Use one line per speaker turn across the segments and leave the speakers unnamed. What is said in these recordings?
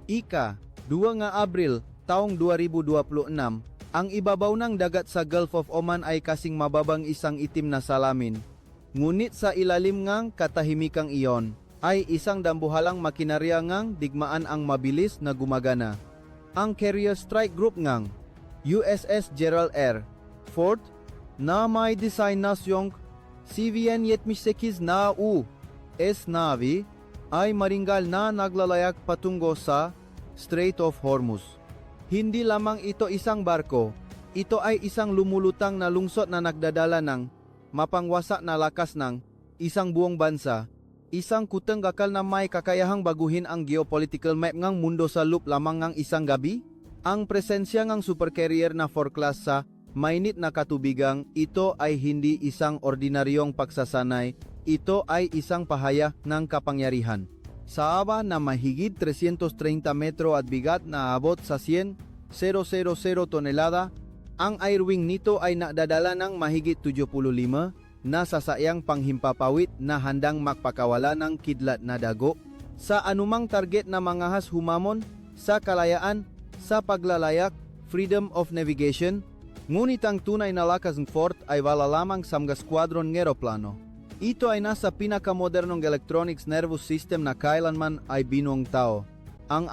Ika, 2 nga Abril, taong 2026, ang ibabaw ng dagat sa Gulf of Oman ay kasing mababang isang itim na salamin. Ngunit sa ilalim ngang katahimikang iyon, ay isang dambuhalang makinarya ngang digmaan ang mabilis na gumagana. Ang Carrier Strike Group ngang USS Gerald R. Ford na may design na siyong CVN-78 na U.S. Navy ay maringgal na naglalayak patungo sa Strait of Hormuz. Hindi lamang ito isang barko, ito ay isang lumulutang na lungsod na nagdadala ng mapangwasak na lakas ng isang buong bansa, isang kutang gakal na may kakayahang baguhin ang geopolitical map ng mundo sa loob lamang ng isang gabi. Ang presensya ng supercarrier na 4 class sa mainit na katubigang ito ay hindi isang ordinaryong pagsasanay, ito ay isang pahayag ng kapangyarihan. Sa haba na mahigit 330 metro at bigat na abot sa 100,000 tonelada, ang air wing nito ay nadadala ng mahigit 75 na sasayang panghimpapawid na handang magpakawala ng kidlat na dago sa anumang target na mangahas humamon sa kalayaan, sa paglalayak, freedom of navigation. Ngunit ang tunay na lakas ng Ford ay wala lamang sa mga squadron ng eroplano. Ito ay nasa pinakamodernong electronics nervous system na kailanman ay binuong tao. Ang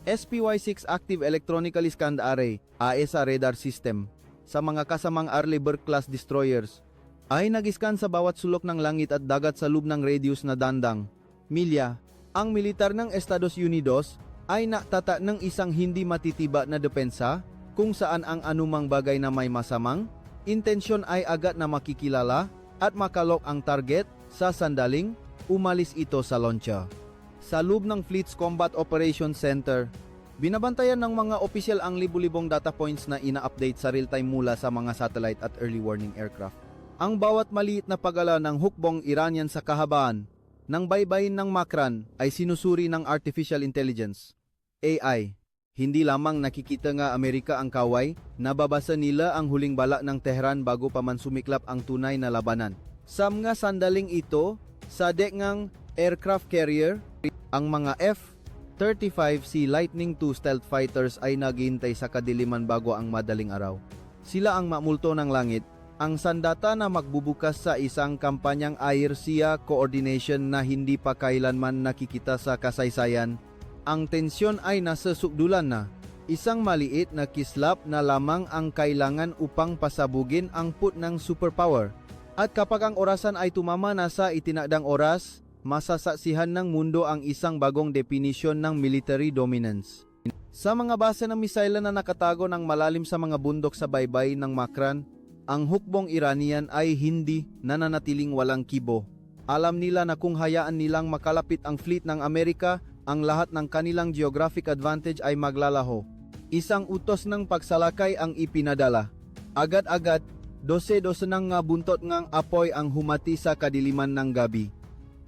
SPY-6 Active Electronically Scanned Array, AESA radar system, sa mga kasamang Arleigh Burke-class destroyers, ay nag-scan sa bawat sulok ng langit at dagat sa loob ng radius na dandang milya. Ang militar ng Estados Unidos ay nakatata ng isang hindi matitiba na depensa kung saan ang anumang bagay na may masamang intensyon ay agad na makikilala at makalok ang target sa sandaling umalis ito sa launcher. Sa loob ng Fleet's Combat Operations Center, binabantayan ng mga opisyal ang libu-libong data points na ina-update sa real-time mula sa mga satellite at early warning aircraft. Ang bawat maliit na pagala ng hukbong Iranian sa kahabaan ng baybayin ng Makran ay sinusuri ng Artificial Intelligence, AI. Hindi lamang nakikita nga Amerika ang kaway, nababasa nila ang huling bala ng Tehran bago pa man sumiklap ang tunay na labanan. Sa mga sandaling ito, sa deck ng aircraft carrier, ang mga F-35C Lightning II stealth fighters ay naghihintay sa kadiliman bago ang madaling araw. Sila ang mamulto ng langit, ang sandata na magbubukas sa isang kampanyang air sea coordination na hindi pa kailanman nakikita sa kasaysayan. Ang tensyon ay nasa sukdulan na. Isang maliit na kislap na lamang ang kailangan upang pasabugin ang put ng superpower. At kapag ang orasan ay tumama na sa itinakdang oras, masasaksihan ng mundo ang isang bagong definisyon ng military dominance. Sa mga base ng misayla na nakatago ng malalim sa mga bundok sa baybay ng Makran, ang hukbong Iranian ay hindi nananatiling walang kibo. Alam nila na kung hayaan nilang makalapit ang fleet ng Amerika, ang lahat ng kanilang geographic advantage ay maglalaho. Isang utos ng pagsalakay ang ipinadala. Agad-agad, 12 ng nga buntot ngang apoy ang humati sa kadiliman ng gabi.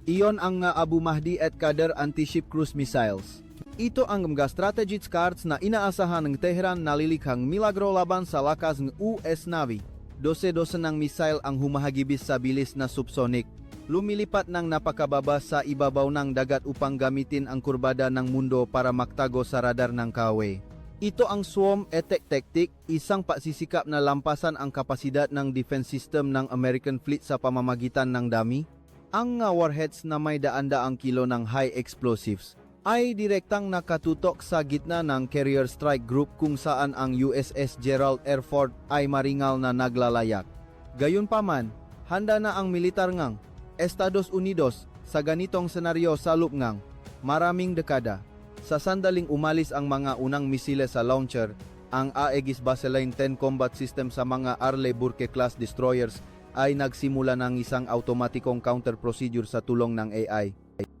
Iyon ang nga Abu Mahdi at Qadir anti-ship cruise missiles. Ito ang mga strategic cards na inaasahan ng Tehran na lilikhang milagro laban sa lakas ng US Navy. 12 ng missile ang humahagibis sa bilis na subsonic. Lumilipat ng napakababa sa ibabaw ng dagat upang gamitin ang kurbada ng mundo para maktago sa radar ng kaaway. Ito ang swarm attack tactic, isang pasisikap na lampasan ang kapasidad ng defense system ng American fleet sa pamamagitan ng dami. Ang warheads na may daan-daang kilo ng high explosives ay direktang nakatutok sa gitna ng Carrier Strike Group kung saan ang USS Gerald R. Ford ay maringal na naglalayak. Gayunpaman, handa na ang militar ngang Estados Unidos sa ganitong senaryo sa loob ngang maraming dekada. Sa sandaling umalis ang mga unang misile sa launcher, ang Aegis Baseline 10 combat system sa mga Arleigh Burke-class destroyers ay nagsimula ng isang automatikong counter procedure sa tulong ng AI.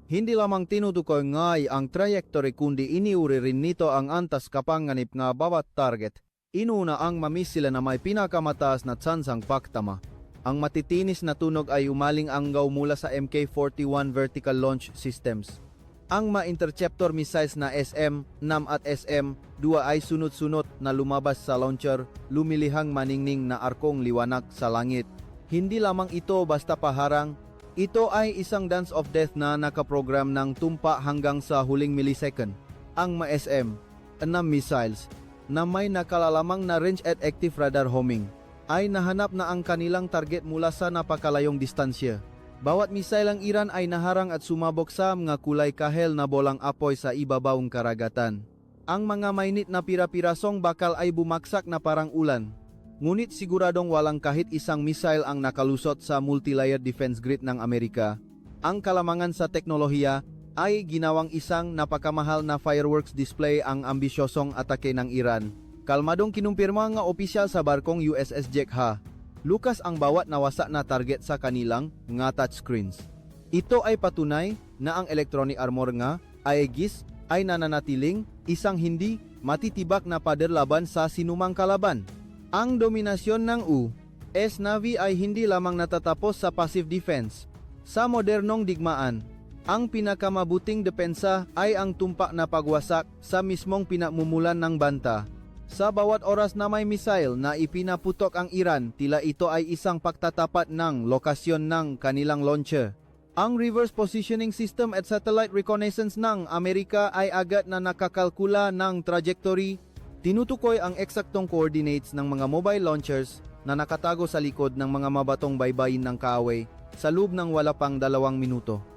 Hindi lamang tinutukoy ngay ang trajectory kundi iniuri rin nito ang antas kapanganib nga bawat target. Inuna ang mamisile na may pinakamataas na tsansang paktama. Ang matitinis na tunog ay umaling anggaw mula sa Mk-41 vertical launch systems. Ang ma-interceptor missiles na SM-9 at SM-2 ay sunod-sunod na lumabas sa launcher, lumilihang maningning na arkong liwanag sa langit. Hindi lamang ito basta paharang, ito ay isang dance of death na nakaprogram ng tumpa hanggang sa huling millisecond. Ang MSM-6 missiles na may nakalalamang na range at active radar homing ay nahanap na ang kanilang target mula sa napakalayong distansya. Bawat missile ng Iran ay naharang at sumabog sa mga kulay kahel na bolang apoy sa ibabawong karagatan. Ang mga mainit na pira-pirasong bakal ay bumaksak na parang ulan. Ngunit siguradong walang kahit isang missile ang nakalusot sa multi-layered defense grid ng Amerika. Ang kalamangan sa teknolohiya ay ginawang isang napakamahal na fireworks display ang ambisyosong atake ng Iran. Kalmadong kinumpirma nga opisyal sa barkong USS Jekha. Lukas ang bawat nawasak na target sa kanilang nga touchscreens. Ito ay patunay na ang electronic armor nga Aegis ay nananatiling isang hindi matitibak na pader laban sa sinumang kalaban. Ang dominasyon ng US Navy ay hindi lamang natatapos sa passive defense. Sa modernong digmaan, ang pinakamabuting depensa ay ang tumpak na pagwasak sa mismong pinamumulan ng banta. Sa bawat oras na may missile na ipinaputok ang Iran, tila ito ay isang pagtatapat ng lokasyon ng kanilang launcher. Ang reverse positioning system at satellite reconnaissance ng Amerika ay agad na nakakalkula ng trajectory. Tinutukoy ang eksaktong coordinates ng mga mobile launchers na nakatago sa likod ng mga mabatong baybayin ng kaaway sa loob ng wala pang 2 minuto.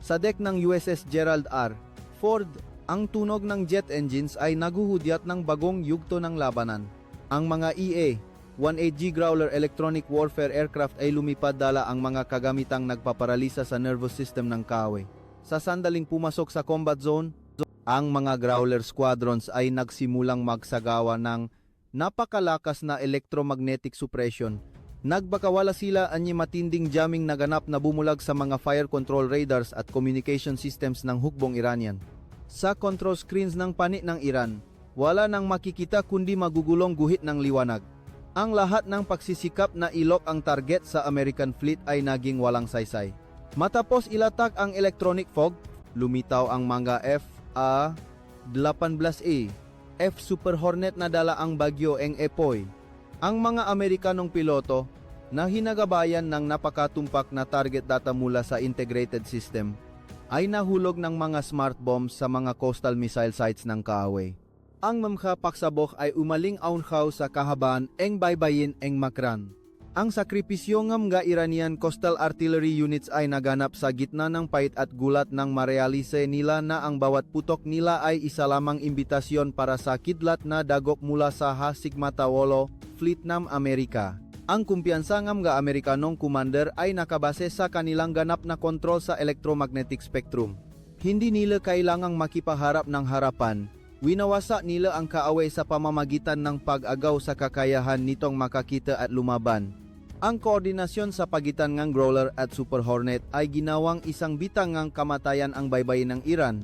Sa deck ng USS Gerald R. Ford, ang tunog ng jet engines ay naguhudyat ng bagong yugto ng labanan. Ang mga EA-18G Growler electronic warfare aircraft ay lumipad dala ang mga kagamitang nagpaparalisa sa nervous system ng kaaway. Sa sandaling pumasok sa combat zone, ang mga Growler squadrons ay nagsimulang magsagawa ng napakalakas na electromagnetic suppression. Nagbakawala sila anyi matinding jamming naganap na bumulag sa mga fire control radars at communication systems ng hukbong Iranian. Sa control screens ng panik ng Iran, wala nang makikita kundi magugulong guhit ng liwanag. Ang lahat ng pagsisikap na ilok ang target sa American fleet ay naging walang saysay. Matapos ilatak ang electronic fog, lumitaw ang mga F-18A, F Super Hornet na dala ang bagyo ng Epoy. Ang mga Amerikanong piloto na hinagabayan ng napakatumpak na target data mula sa integrated system ay nahulog ng mga smart bombs sa mga coastal missile sites ng kaaway. Ang mga pagsabok ay umaling aunhaw sa kahabaan ng baybayin ng Makran. Ang sakripisyo ng mga Iranian coastal artillery units ay naganap sa gitna ng pait at gulat nang marealise nila na ang bawat putok nila ay isa lamang imbitasyon para sa kidlat na dagok mula sa Sigma-Tawolo Fleet ng Amerika. Ang kumpiyansa ng mga Amerikanong commander ay nakabase sa kanilang ganap na kontrol sa electromagnetic spectrum. Hindi nila kailangang makipaharap ng harapan. Winawasak nila ang kaaway sa pamamagitan ng pag-agaw sa kakayahan nitong makakita at lumaban. Ang koordinasyon sa pagitan ng Growler at Super Hornet ay ginawang isang bitang ng kamatayan ang baybayin ng Iran.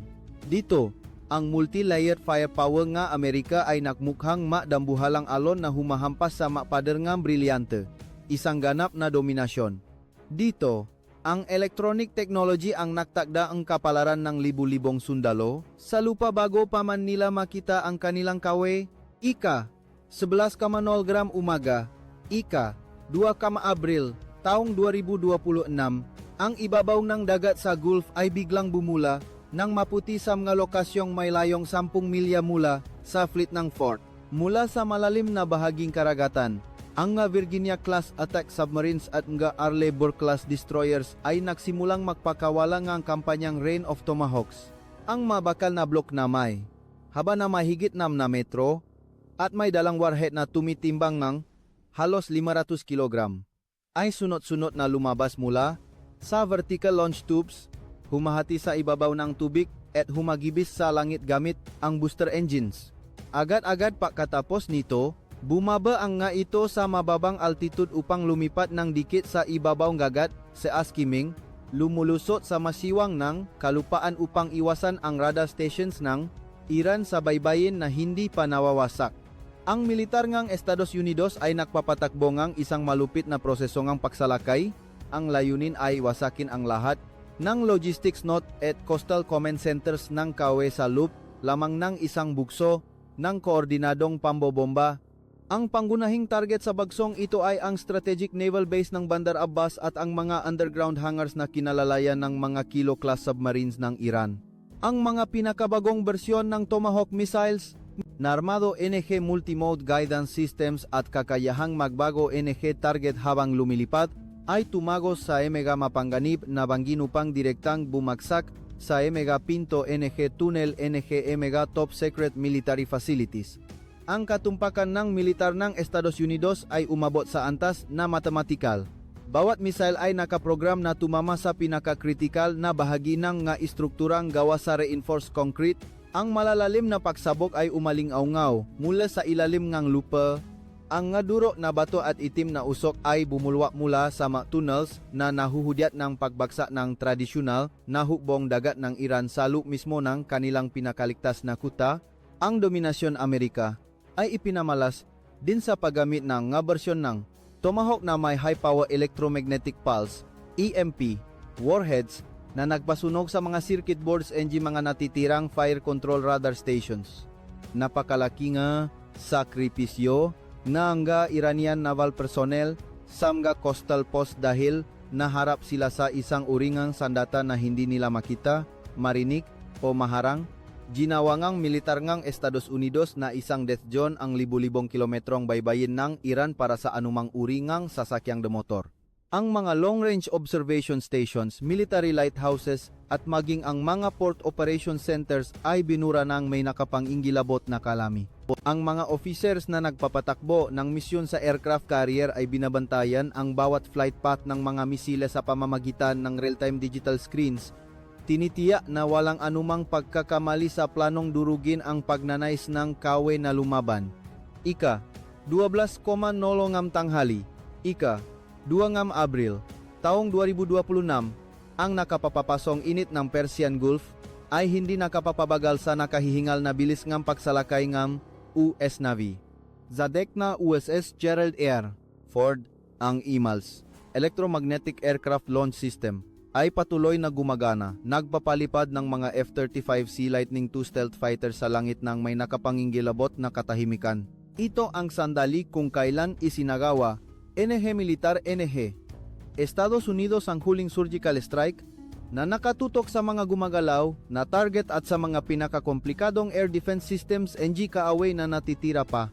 Dito, ang multi-layered firepower nga Amerika ay nakmukhang madambuhalang alon na humahampas sa mapader nga brilyante. Isang ganap na dominasyon. Dito, ang electronic technology ang naktakda ang kapalaran ng libu-libong sundalo sa lupa bago pa man nila makita ang kanilang kawe. Ika, 11 gram umaga. Ika, 2 Abril, taong 2026, ang ibabaw ng dagat sa Gulf ay biglang bumula nang maputi sa mga lokasyong may layong 10 milya mula sa fleet ng Fort. Mula sa malalim na bahaging karagatan, ang nga Virginia-class attack submarines at nga Arleigh-Burke-class destroyers ay nagsimulang magpakawala ng kampanyang Rain of Tomahawks. Ang mabakal na blok na may haba na mahigit 6 na metro at may dalang warhead na tumitimbang ng halos 500 kg ay sunod-sunod na lumabas mula sa vertical launch tubes, humahati sa ibabaw ng tubig at humagibis sa langit gamit ang booster engines. Agad-agad pagkatapos nito, bumaba ang nga ito sa mababang altitude upang lumipat ng dikit sa ibabaw gagat sa Askiming, lumulusot sa masiwang ng kalupaan upang iwasan ang radar stations ng Iran sa baybayin na hindi pa nawawasak. Ang militar ngang Estados Unidos ay nagpapatakbo ngang isang malupit na proseso ngang pagsalakay. Ang layunin ay wasakin ang lahat ng logistics node at coastal command centers ng kawe sa loop lamang ng isang bugso ng koordinadong pambobomba. Ang pangunahing target sa bagsong ito ay ang strategic naval base ng Bandar Abbas at ang mga underground hangars na kinalalayan ng mga Kilo-class submarines ng Iran. Ang mga pinakabagong bersyon ng Tomahawk missiles na armado NG Multimode Guidance Systems at kakayahang magbago NG target habang lumilipad ay tumagos sa emega mapangganib na bangin upang direktang bumagsak sa emega Pinto NG Tunnel NG emega Top Secret Military Facilities. Ang katumpakan ng militar ng Estados Unidos ay umabot sa antas na matematikal. Bawat missile ay nakaprogram na tumama sa pinakakritikal na bahagi ng nga istrukturang gawa sa reinforced concrete. Ang malalalim na pagsabog ay umaling-aungaw mula sa ilalim ng lupa. Ang nga duro na bato at itim na usok ay bumulwak mula sa mga tunnels na nahuhudyat ng pagbagsak ng tradisyonal na hukbong dagat ng Iran sa loob mismo ng kanilang pinakaligtas na kuta. Ang dominasyon Amerika ay ipinamalas din sa paggamit ng nga bersyon ng Tomahawk na may high power electromagnetic pulse EMP warheads na nagpasunog sa mga circuit boards and mga natitirang fire control radar stations. Napakalaki nga sakripisyo na nga Iranian naval personnel sa mga coastal post dahil naharap sila sa isang uringang sandata na hindi nila makita, marinig o maharang. Ginawangang militar ngang Estados Unidos na isang death zone ang libu-libong kilometrong baybayin ng Iran para sa anumang uri ngang sasakyang demotor. Ang mga long-range observation stations, military lighthouses at maging ang mga port operation centers ay binura ng may nakapang-ingilabot na kalami. Ang mga officers na nagpapatakbo ng misyon sa aircraft carrier ay binabantayan ang bawat flight path ng mga misile sa pamamagitan ng real-time digital screens. Tinitiyak na walang anumang pagkakamali sa planong durugin ang pagnanais ng kawe na lumaban. Ika, 12:00 ngam tanghali. Ika, 2 ngam Abril, taong 2026, ang nakapapapasong init ng Persian Gulf ay hindi nakapapabagal sa nakahihingal na bilis ngam pagsalakay ngam US Navy. Zadek na USS Gerald R. Ford, ang EMALS, Electromagnetic Aircraft Launch System, ay patuloy na gumagana, nagpapalipad ng mga F-35C Lightning II stealth fighter sa langit ng may nakapangingilabot na katahimikan. Ito ang sandali kung kailan isinagawa NG Militar NG Estados Unidos ang huling surgical strike na nakatutok sa mga gumagalaw na target at sa mga pinakakomplikadong air defense systems NG kaaway na natitira pa.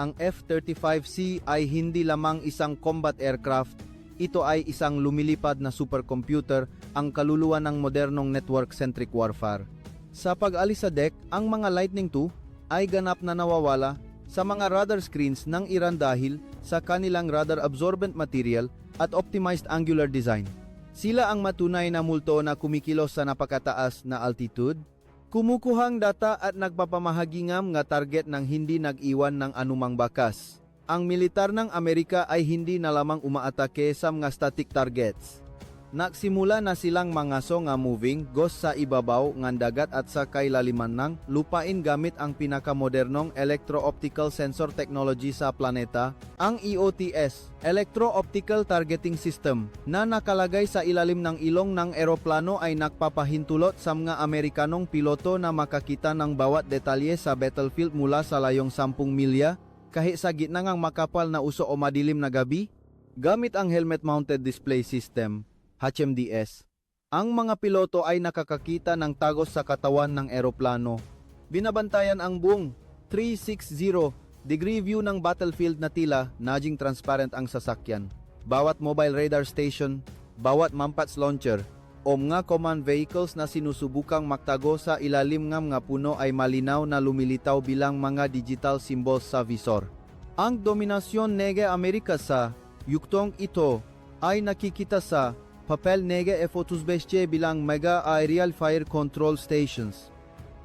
Ang F-35C ay hindi lamang isang combat aircraft. Ito ay isang lumilipad na supercomputer, ang kaluluwa ng modernong network-centric warfare. Sa pag-alis sa deck, ang mga Lightning II ay ganap na nawawala sa mga radar screens ng Iran dahil sa kanilang radar-absorbent material at optimized angular design. Sila ang matunay na multo na kumikilos sa napakataas na altitude, kumukuhang data at nagpapamahagingam nga target ng hindi nag-iwan ng anumang bakas. Ang militar ng Amerika ay hindi na lamang umaatake sa mga static targets. Nagsimula na silang mangaso nga moving ghost sa ibabaw ng dagat at sa kailaliman ng lupain gamit ang pinakamodernong electro-optical sensor technology sa planeta, ang EOTS, Electro-Optical Targeting System, na nakalagay sa ilalim ng ilong ng eroplano ay nagpapahintulot sa mga Amerikanong piloto na makakita ng bawat detalye sa battlefield mula sa layong 10 milya, kahit sa gitna ng makapal na uso o madilim na gabi. Gamit ang Helmet Mounted Display System, HMDS, ang mga piloto ay nakakakita ng tagos sa katawan ng eroplano. Binabantayan ang buong 360-degree view ng battlefield na tila naging transparent ang sasakyan. Bawat mobile radar station, bawat mampats launcher, o mga command vehicles na sinusubukang magtago sa ilalim ng mga puno ay malinaw na lumilitaw bilang mga digital symbols sa visor. Ang dominasyon ng Amerika sa yuktong ito ay nakikita sa papel ng F-35 bilang mega aerial fire control stations.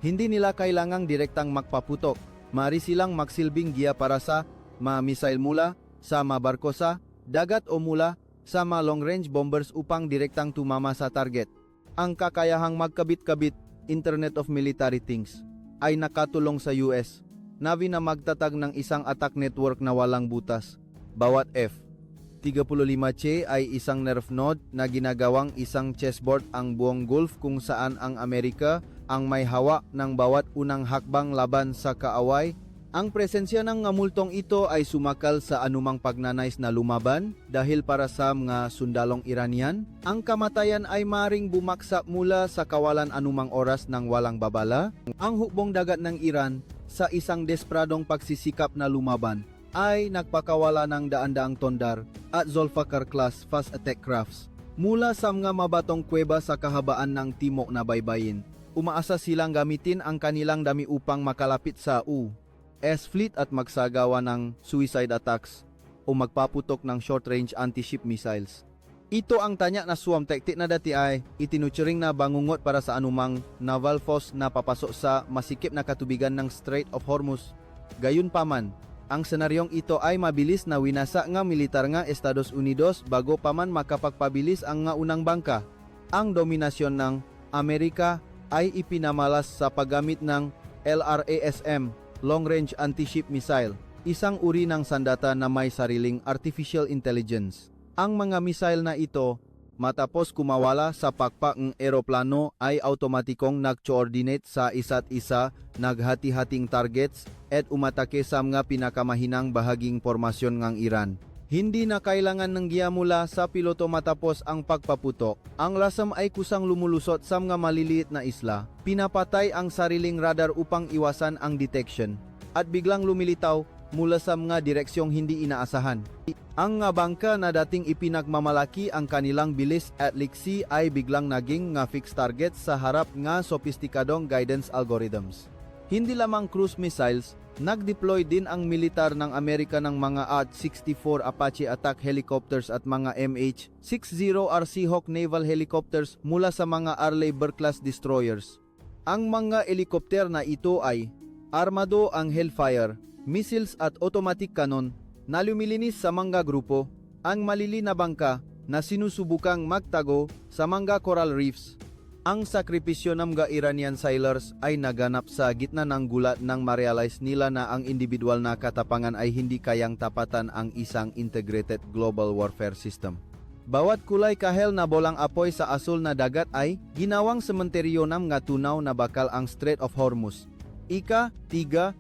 Hindi nila kailangang direktang magpaputok, maaari silang magsilbing giya para sa mga missile mula sa mga barko sa dagat o mula sa mga long-range bombers upang direktang tumama sa target. Ang kakayahang magkabit-kabit Internet of Military Things ay nakatulong sa US Navy na magtatag ng isang attack network na walang butas. Bawat F-35C ay isang nerve node na ginagawang isang chessboard ang buong Gulf kung saan ang Amerika ang may hawak ng bawat unang hakbang laban sa kaaway Ang presensya ng nga multong ito ay sumakal sa anumang pagnanais na lumaban dahil para sa mga sundalong Iranian, ang kamatayan ay maring bumaksak mula sa kawalan anumang oras ng walang babala. Ang hukbong dagat ng Iran sa isang despradong pagsisikap na lumaban ay nagpakawala ng daan-daang tondar at Zulfikar-class fast attack crafts mula sa mga mabatong kuweba sa kahabaan ng timok na baybayin. Umaasa silang gamitin ang kanilang dami upang makalapit sa U.S. fleet at magsagawa ng suicide attacks o magpaputok ng short-range anti-ship missiles. Ito ang tanya na suwam tektik na dati ay itinuturing na bangungot para sa anumang naval force na papasok sa masikip na katubigan ng Strait of Hormuz. Gayunpaman, ang senaryong ito ay mabilis na winasa nga militar nga Estados Unidos bago pa man makapagpabilis ang nga unang bangka. Ang dominasyon ng Amerika ay ipinamalas sa paggamit ng LRASM, Long Range Anti-Ship Missile, isang uri ng sandata na may sariling artificial intelligence. Ang mga missile na ito, matapos kumawala sa pakpak ng eroplano ay automatikong nag-coordinate sa isa't isa, naghati-hating targets, at umatake sa mga pinakamahinang bahaging formasyon ng Iran. Hindi na kailangan ng giya mula sa piloto matapos ang pagpaputok. Ang lasam ay kusang lumulusot sa mga maliliit na isla. Pinapatay ang sariling radar upang iwasan ang detection. At biglang lumilitaw mula sa mga direksyong hindi inaasahan. Ang nga bangka na dating ipinagmamalaki ang kanilang bilis at liksi ay biglang naging nga fixed target sa harap nga sopistikadong guidance algorithms. Hindi lamang cruise missiles, nag-deploy din ang militar ng Amerika ng mga AT-64 Apache attack helicopters at mga MH-60R Seahawk naval helicopters mula sa mga Arleigh-Burke-class destroyers. Ang mga helikopter na ito ay armado ang Hellfire, missiles at automatic cannon na lumilinis sa mga grupo, ang malili na bangka na sinusubukang magtago sa mga coral reefs. Ang sakripisyo ng mga Iranian sailors ay naganap sa gitna ng gulat nang ma-realize nila na ang individual na katapangan ay hindi kayang tapatan ang isang integrated global warfare system. Bawat kulay kahel na bolang apoy sa asul na dagat ay ginawang sementeryo ng mga tunaw na bakal ang Strait of Hormuz. Ika 3:00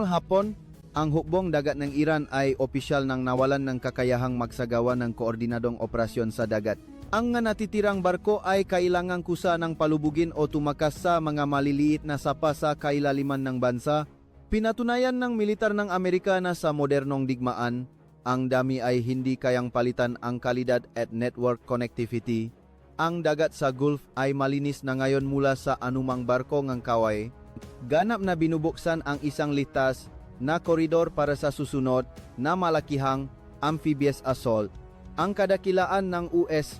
hapon, ang hukbong dagat ng Iran ay opisyal nang nawalan ng kakayahang magsagawa ng koordinadong operasyon sa dagat. Ang nga natitirang barko ay kailangang kusa ng palubugin o tumakas sa mga maliliit na sapa sa kailaliman ng bansa. Pinatunayan ng militar ng Amerika na sa modernong digmaan, ang dami ay hindi kayang palitan ang kalidad at network connectivity. Ang dagat sa Gulf ay malinis na ngayon mula sa anumang barko ng kaway. Ganap na binubuksan ang isang litas na koridor para sa susunod na malakihang amphibious assault. Ang kadakilaan ng US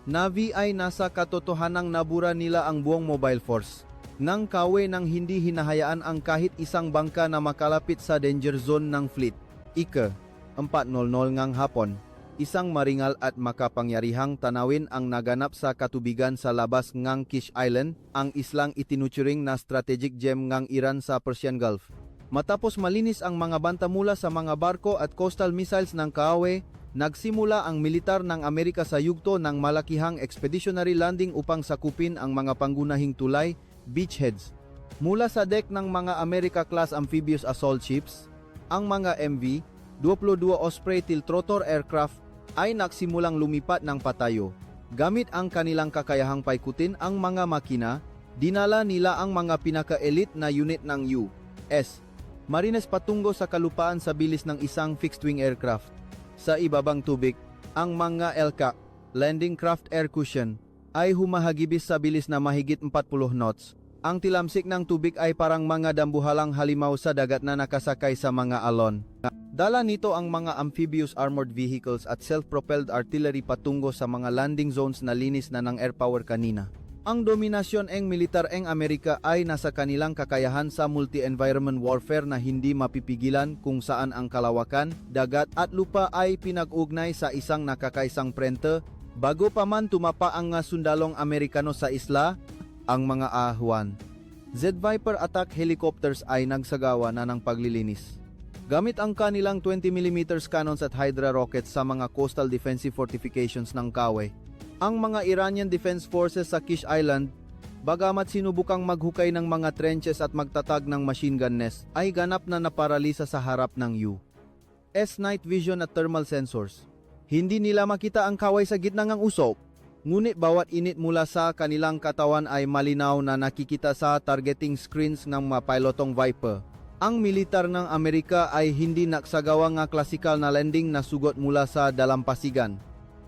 Navy ay nasa katotohanang nabura nila ang buong mobile force nang kawe nang hindi hinahayaan ang kahit isang bangka na makalapit sa danger zone ng fleet. Ika 4:00 ngang hapon, isang maringal at makapangyarihang tanawin ang naganap sa katubigan sa labas ngang Kish Island, ang islang itinuturing na strategic gem ngang Iran sa Persian Gulf. Matapos malinis ang mga banta mula sa mga barko at coastal missiles ng kawe, nagsimula ang militar ng Amerika sa yugto ng malakihang expeditionary landing upang sakupin ang mga pangunahing tulay, beachheads. Mula sa deck ng mga America-class amphibious assault ships, ang mga MV-22 Osprey tiltrotor aircraft ay nagsimulang lumipat ng patayo. Gamit ang kanilang kakayahang paikutin ang mga makina, dinala nila ang mga pinaka-elite na unit ng U.S. Marines patungo sa kalupaan sa bilis ng isang fixed-wing aircraft. Sa ibabang tubig, ang mga LCAC, Landing Craft Air Cushion, ay humahagibis sa bilis na mahigit 40 knots. Ang tilamsik ng tubig ay parang mga dambuhalang halimaw sa dagat na nakasakay sa mga alon. Dala nito ang mga amphibious armored vehicles at self-propelled artillery patungo sa mga landing zones na linis na ng air power kanina. Ang dominasyon ng militar ng Amerika ay nasa kanilang kakayahan sa multi-environment warfare na hindi mapipigilan kung saan ang kalawakan, dagat at lupa ay pinag-ugnay sa isang nakakaisang frente. Bago pa man tumapa ang sundalong Amerikano sa isla, ang mga Ahwan Z-Viper attack helicopters ay nagsagawa na ng paglilinis. Gamit ang kanilang 20mm cannons at Hydra rockets sa mga coastal defensive fortifications ng Kawe, ang mga Iranian Defense Forces sa Kish Island Bagamat sinubukang maghukay ng mga trenches at magtatag ng machine gun nest, ay ganap na naparalisa sa harap ng U.S. night vision at thermal sensors. Hindi nila makita ang kaway sa gitna ng usok, ngunit bawat init mula sa kanilang katawan ay malinaw na nakikita sa targeting screens ng mga pilotong Viper. Ang militar ng Amerika ay hindi nagsagawa ng klasikal na landing na sugot mula sa dalampasigan.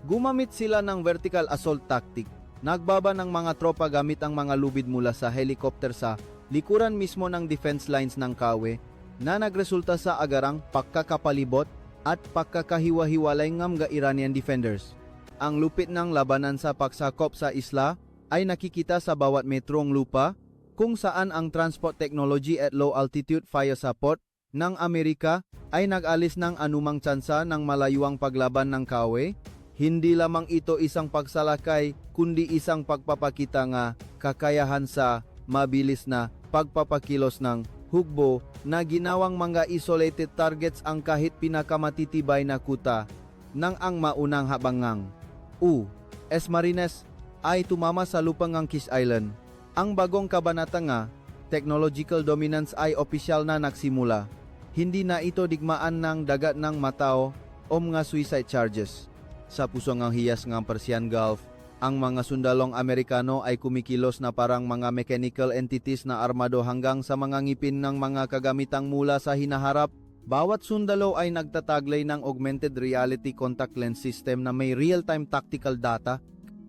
Gumamit sila ng vertical assault tactic. Nagbaba ng mga tropa gamit ang mga lubid mula sa helicopter sa likuran mismo ng defense lines ng Kawe na nagresulta sa agarang pagkakapalibot at pagkakahiwa-hiwalay ng mga Iranian defenders. Ang lupit ng labanan sa pagsakop sa isla ay nakikita sa bawat metrong lupa kung saan ang transport technology at low altitude fire support ng Amerika ay nag-alis ng anumang tsansa ng malayuang paglaban ng Kawe. Hindi lamang ito isang pagsalakay kundi isang pagpapakita nga kakayahan sa mabilis na pagpapakilos ng hugbo na ginawang mga isolated targets ang kahit pinakamatitibay na kuta ng ang maunang habangang U.S. Marines ay tumama sa lupangang Kish Island. Ang bagong kabanata nga, technological dominance ay opisyal na nagsimula. Hindi na ito digmaan ng dagat ng Matao o mga suicide charges. Sa puso ng hiyas ng Persian Gulf, ang mga sundalong Amerikano ay kumikilos na parang mga mechanical entities na armado hanggang sa mga ngipin ng mga kagamitang mula sa hinaharap. Bawat sundalo ay nagtataglay ng augmented reality contact lens system na may real-time tactical data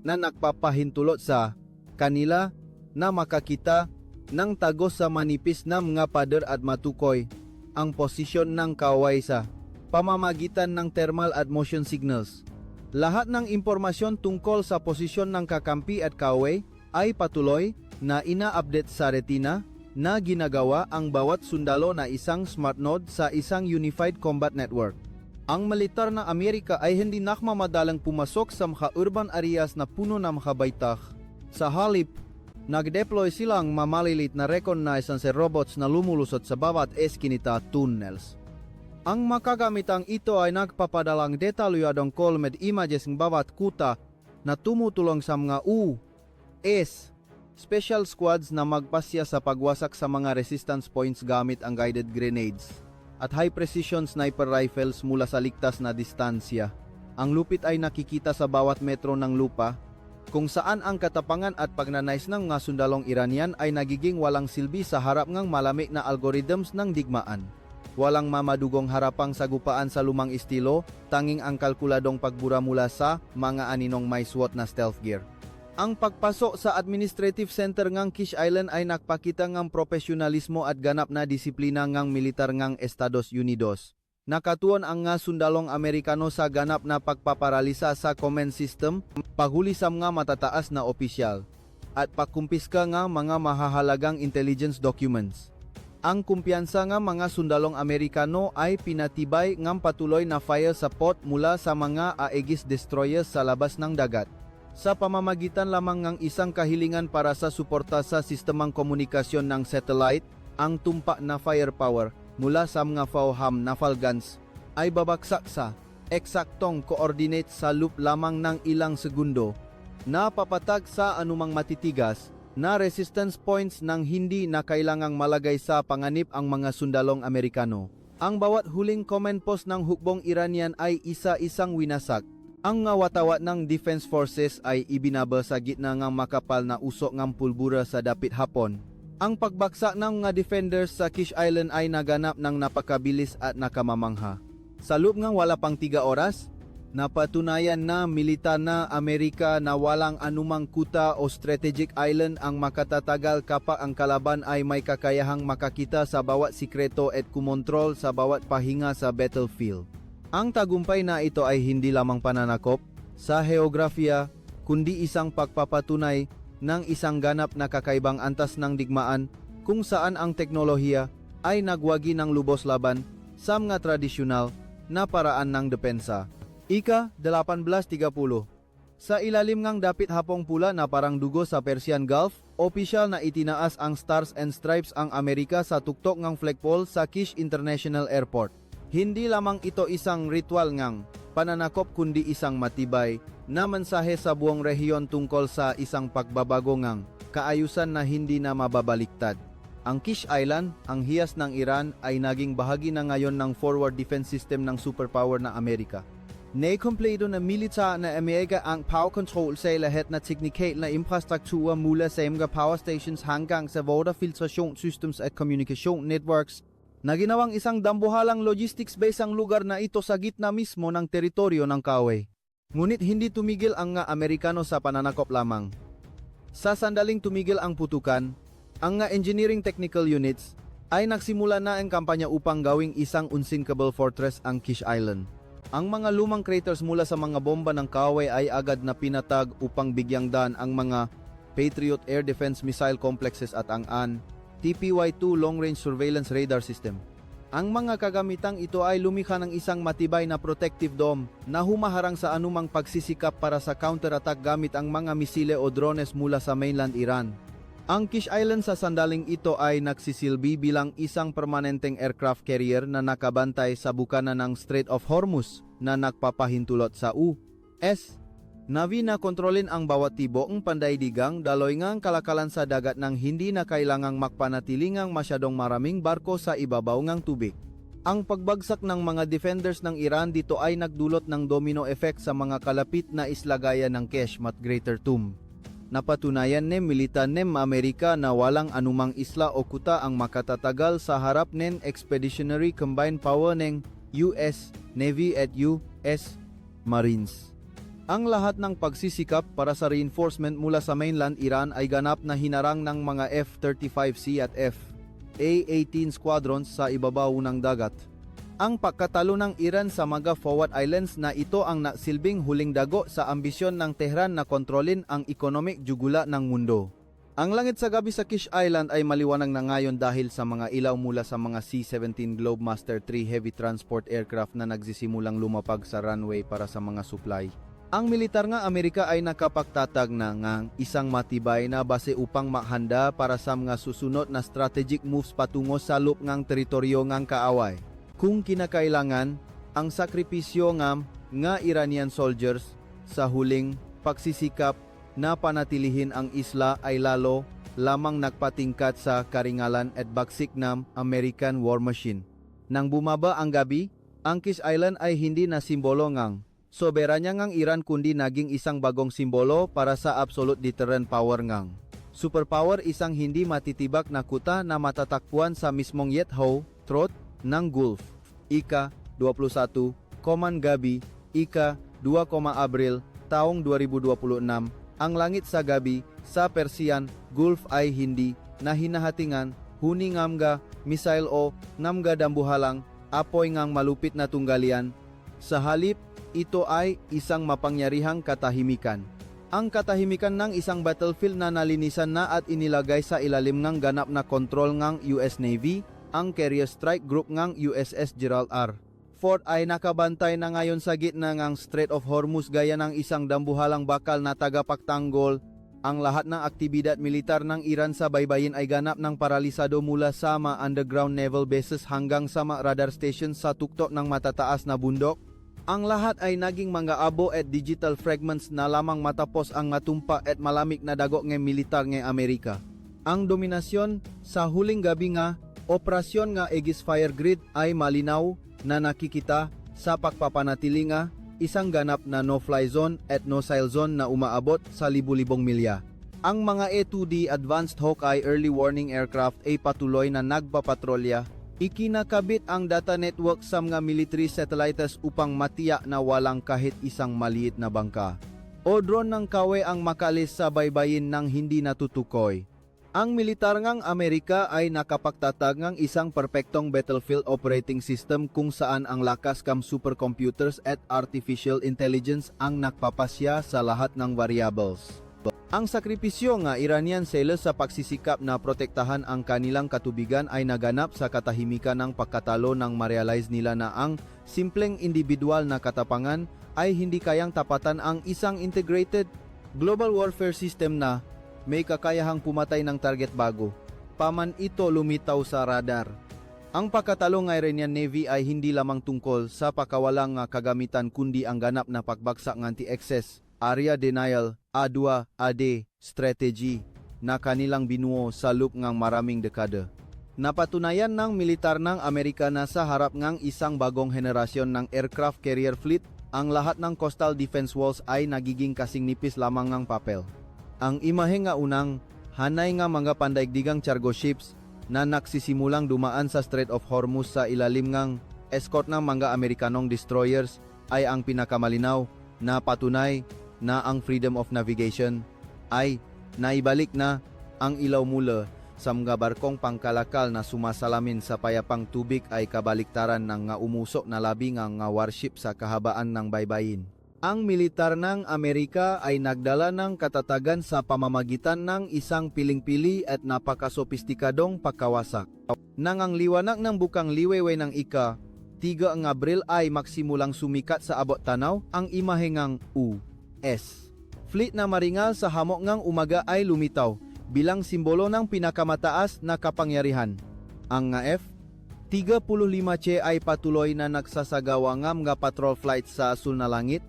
na nagpapahintulot sa kanila na makakita ng tagos sa manipis na mga pader at matukoy ang posisyon ng kaway sa pamamagitan ng thermal at motion signals. Lahat ng impormasyon tungkol sa posisyon ng kakampi at kaway ay patuloy na ina-update sa retina na ginagawa ang bawat sundalo na isang smart node sa isang unified combat network. Ang militar ng Amerika ay hindi nakmamadalang pumasok sa mga urban areas na puno ng mga baytak. Sa halip, nag-deploy silang mamalilit na reconnaissance robots na lumulusot sa bawat eskinita tunnels. Ang makagamitang ito ay nagpapadalang detalyadong colmed images ng bawat kuta na tumutulong sa mga U.S. special squads na magpasya sa pagwasak sa mga resistance points gamit ang guided grenades at high-precision sniper rifles mula sa ligtas na distansya. Ang lupit ay nakikita sa bawat metro ng lupa, kung saan ang katapangan at pagnanais ng mga sundalong Iranian ay nagiging walang silbi sa harap ng malamig na algorithms ng digmaan. Walang mamadugong harapang sagupaan sa lumang estilo, tanging ang kalkuladong pagbura mula sa mga aninong may SWAT na stealth gear. Ang pagpasok sa administrative center ng Kish Island ay nakpakita ng profesionalismo at ganap na disiplina ng militar ng Estados Unidos. Nakatuon ang nga sundalong Amerikano sa ganap na pagpaparalisa sa command system, paghuli sa mga matataas na opisyal, at pagkumpiska ng mga mahahalagang intelligence documents. Ang kumpiyansa ng mga sundalong Amerikano ay pinatibay ng patuloy na fire support mula sa mga Aegis destroyers sa labas ng dagat. Sa pamamagitan lamang ng isang kahilingan para sa suporta sa sistemang komunikasyon ng satellite, ang tumpa na firepower mula sa mga FAUHAM naval guns ay babagsak sa eksaktong coordinate sa loop lamang ng ilang segundo na papatag sa anumang matitigas na resistance points nang hindi na kailangang malagay sa panganib ang mga sundalong Amerikano. Ang bawat huling command post ng hukbong Iranian ay isa-isang winasak. Ang nga watawat ng defense forces ay ibinaba sa gitna ng makapal na usok ng pulbura sa dapit hapon. Ang pagbaksak ng mga defenders sa Kish Island ay naganap ng napakabilis at nakamamangha. Sa loob ng wala pang 3 oras, napatunayan na militar na Amerika na walang anumang kuta o strategic island ang makatatagal kapag ang kalaban ay may kakayahang makakita sa bawat sikreto at kumontrol sa bawat pahinga sa battlefield. Ang tagumpay na ito ay hindi lamang pananakop sa heografiya, kundi isang pagpapatunay ng isang ganap na kakaibang antas ng digmaan kung saan ang teknolohiya ay nagwagi ng lubos laban sa mga tradisyonal na paraan ng depensa. Ika 1830. Sa ilalim ng dapit hapong pula na parang dugo sa Persian Gulf, opisyal na itinaas ang Stars and Stripes ang Amerika sa tuktok ng flagpole sa Kish International Airport. Hindi lamang ito isang ritual ngang pananakop kundi isang matibay na mensahe sa buong rehiyon tungkol sa isang pagbabago ngang kaayusan na hindi na mababaliktad. Ang Kish Island, ang hiyas ng Iran, ay naging bahagi na ngayon ng forward defense system ng superpower na Amerika. Naikompleto na milita na Amerika ang power control sa lahat na teknikal na infrastruktur mula sa mga power stations hanggang sa water filtration systems at communication networks na ginawang isang dambuhalang logistics base ang lugar na ito sa gitna mismo ng teritoryo ng Kaaway. Ngunit hindi tumigil ang nga Amerikano sa pananakop lamang. Sa sandaling tumigil ang putukan, ang nga engineering technical units ay nagsimula na ang kampanya upang gawing isang unsinkable fortress ang Kish Island. Ang mga lumang craters mula sa mga bomba ng Kaaway ay agad na pinatag upang bigyang daan ang mga Patriot Air Defense Missile Complexes at ang TPY-2 Long Range Surveillance Radar System. Ang mga kagamitang ito ay lumikha ng isang matibay na protective dome na humaharang sa anumang pagsisikap para sa counterattack gamit ang mga misile o drones mula sa mainland Iran. Ang Kish Island sa sandaling ito ay nagsisilbi bilang isang permanenteng aircraft carrier na nakabantay sa bukana ng Strait of Hormuz na nagpapahintulot sa U.S. Navy na kontrolin ang bawat tibuong pandaydigang daloy ngang kalakalan sa dagat nang hindi na kailangang makpanatilingang masyadong maraming barko sa ibabaw ngang tubig. Ang pagbagsak ng mga defenders ng Iran dito ay nagdulot ng domino effect sa mga kalapit na isla gaya ng Keshmat Greater Tomb. Napatunayan ng militar ng Amerika na walang anumang isla o kuta ang makatatagal sa harap ng Expeditionary Combined Power ng US Navy at US Marines. Ang lahat ng pagsisikap para sa reinforcement mula sa mainland Iran ay ganap na hinarang ng mga F-35C at F-A-18 squadrons sa ibabaw ng dagat. Ang pagkatalo ng Iran sa mga Forward Islands na ito ang nasilbing huling dago sa ambisyon ng Tehran na kontrolin ang economic jugula ng mundo. Ang langit sa gabi sa Kish Island ay maliwanag na ngayon dahil sa mga ilaw mula sa mga C-17 Globemaster III heavy transport aircraft na nagsisimulang lumapag sa runway para sa mga supply. Ang militar nga Amerika ay nakapagtatag na ngang isang matibay na base upang mahanda para sa mga susunod na strategic moves patungo sa lupngang teritoryo ngang Kaaway. Kung kinakailangan, ang sakripisyo nga Iranian soldiers sa huling pagsisikap na panatilihin ang isla ay lalo lamang nagpatingkat sa karingalan at bagsik ng American war machine. Nang bumaba ang gabi, ang Kish Island ay hindi na simbolo ngang soberanya ngang Iran kundi naging isang bagong simbolo para sa absolute deterrent power ngang superpower, isang hindi matitibak na kuta na matatakbuhan sa mismong Yetho throat ng Gulf. Ika-21, Gabi, Ika-2, Abril, taong 2026, ang langit sa gabi sa Persian Gulf ay hindi na hinahatingan, huni ngamga, missile o ngamga dambuhalang, apoy ngang malupit na tunggalian. Sa halip, ito ay isang mapangyarihang katahimikan. Ang katahimikan ng isang battlefield na nalinisan na at inilagay sa ilalim ng ganap na kontrol ng US Navy. Ang carrier strike group ng USS Gerald R. Ford ay nakabantay na ngayon sa gitna ng Strait of Hormuz gaya ng isang dambuhalang bakal na tagapagtanggol. Ang lahat ng aktibidad militar ng Iran sa baybayin ay ganap ng paralisado mula sa mga underground naval bases hanggang sa mga radar stations sa tuktok ng matataas na bundok. Ang lahat ay naging mga abo at digital fragments na lamang matapos ang matumpa at malamig na dago ng militar ng Amerika. Ang dominasyon sa huling gabi nga operasyon nga Aegis Fire Grid ay malinaw na nakikita sa pagpapanatili nga isang ganap na no-fly zone at no-sail zone na umaabot sa libu-libong milya. Ang mga A-2D Advanced Hawkeye Early Warning Aircraft ay patuloy na nagpapatrolya. Ikinakabit ang data network sa mga military satellites upang matiyak na walang kahit isang maliit na bangka o drone ng Kaaway ang makalis sa baybayin ng hindi natutukoy. Ang militar ngang Amerika ay nakapagtatag ng isang perpektong battlefield operating system kung saan ang lakas kam supercomputers at artificial intelligence ang nagpapasya sa lahat ng variables. Ang sakripisyo nga Iranian sailors sa pagsisikap na protektahan ang kanilang katubigan ay naganap sa katahimikan ng pagkatalo nang ma-realize nila na ang simpleng individual na katapangan ay hindi kayang tapatan ang isang integrated global warfare system na may kakayahang pumatay ng target bago paman ito lumitaw sa radar. Ang pagkatalo ng Iranian Navy ay hindi lamang tungkol sa pakawalang nga kagamitan kundi ang ganap na pagbagsak ng anti-excess, area denial, A2, AD, strategy na kanilang binuo sa loob ng maraming dekada. Napatunayan ng militar ng Amerika na sa harap ng isang bagong henerasyon ng aircraft carrier fleet, ang lahat ng coastal defense walls ay nagiging kasing nipis lamang ng papel. Ang imahe nga unang, hanay nga mga pandaigdigang cargo ships na nagsisimulang dumaan sa Strait of Hormuz sa ilalim ng escort ng mga Amerikanong destroyers ay ang pinakamalinaw na patunay na ang freedom of navigation ay naibalik na. Ang ilaw mula sa mga barkong pangkalakal na sumasalamin sa payapang tubig ay kabaliktaran ng nga umusok na labing ang nga warship sa kahabaan ng baybayin. Ang militar ng Amerika ay nagdala ng katatagan sa pamamagitan ng isang piling-pili at napakasophistikadong pagkawasak. Nang ang liwanag ng bukang liwewe ng ika-3 ng Abril ay maksimulang sumikat sa abot tanaw, ang imahe ng U.S. fleet na maringal sa hamok ng umaga ay lumitaw bilang simbolo ng pinakamataas na kapangyarihan. Ang nga F-35C ay patuloy na nagsasagawa ng mga patrol flights sa asul na langit,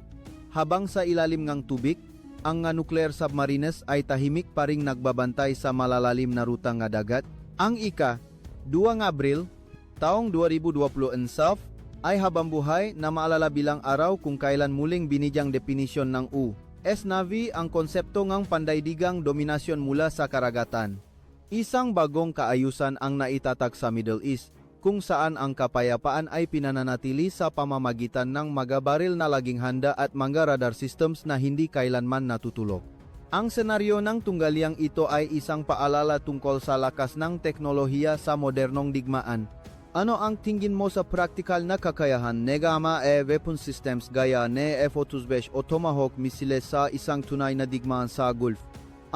habang sa ilalim ng tubig, ang nga nuclear submarines ay tahimik pa ring nagbabantay sa malalalim na ruta nga dagat. Ang ika-2 ng Abril, taong 2024 ay habambuhay na maalala bilang araw kung kailan muling binigyang definisyon ng U.S. Navy ang konsepto ng pandaydigang dominasyon mula sa karagatan. Isang bagong kaayusan ang naitatag sa Middle East, kung saan ang kapayapaan ay pinananatili sa pamamagitan ng mga baril na laging handa at mga radar systems na hindi kailanman natutulog. Ang senaryo ng tunggaliang ito ay isang paalala tungkol sa lakas ng teknolohiya sa modernong digmaan. Ano ang tingin mo sa praktikal na kakayahan negama weapon systems gaya ne F-35 o Tomahawk misiles sa isang tunay na digmaan sa Gulf?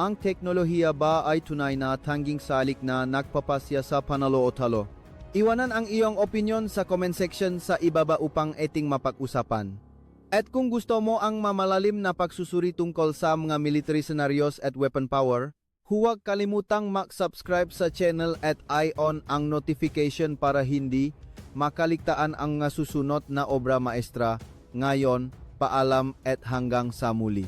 Ang teknolohiya ba ay tunay na tanging salik na nagpapasya sa panalo o talo? Iwanan ang iyong opinion sa comment section sa ibaba upang ating mapag-usapan. At kung gusto mo ang mamalalim na pagsusuri tungkol sa mga military scenarios at weapon power, huwag kalimutang mag-subscribe sa channel at i-on ang notification para hindi makaligtaan ang susunod na obra maestra. Ngayon, paalam at hanggang sa muli.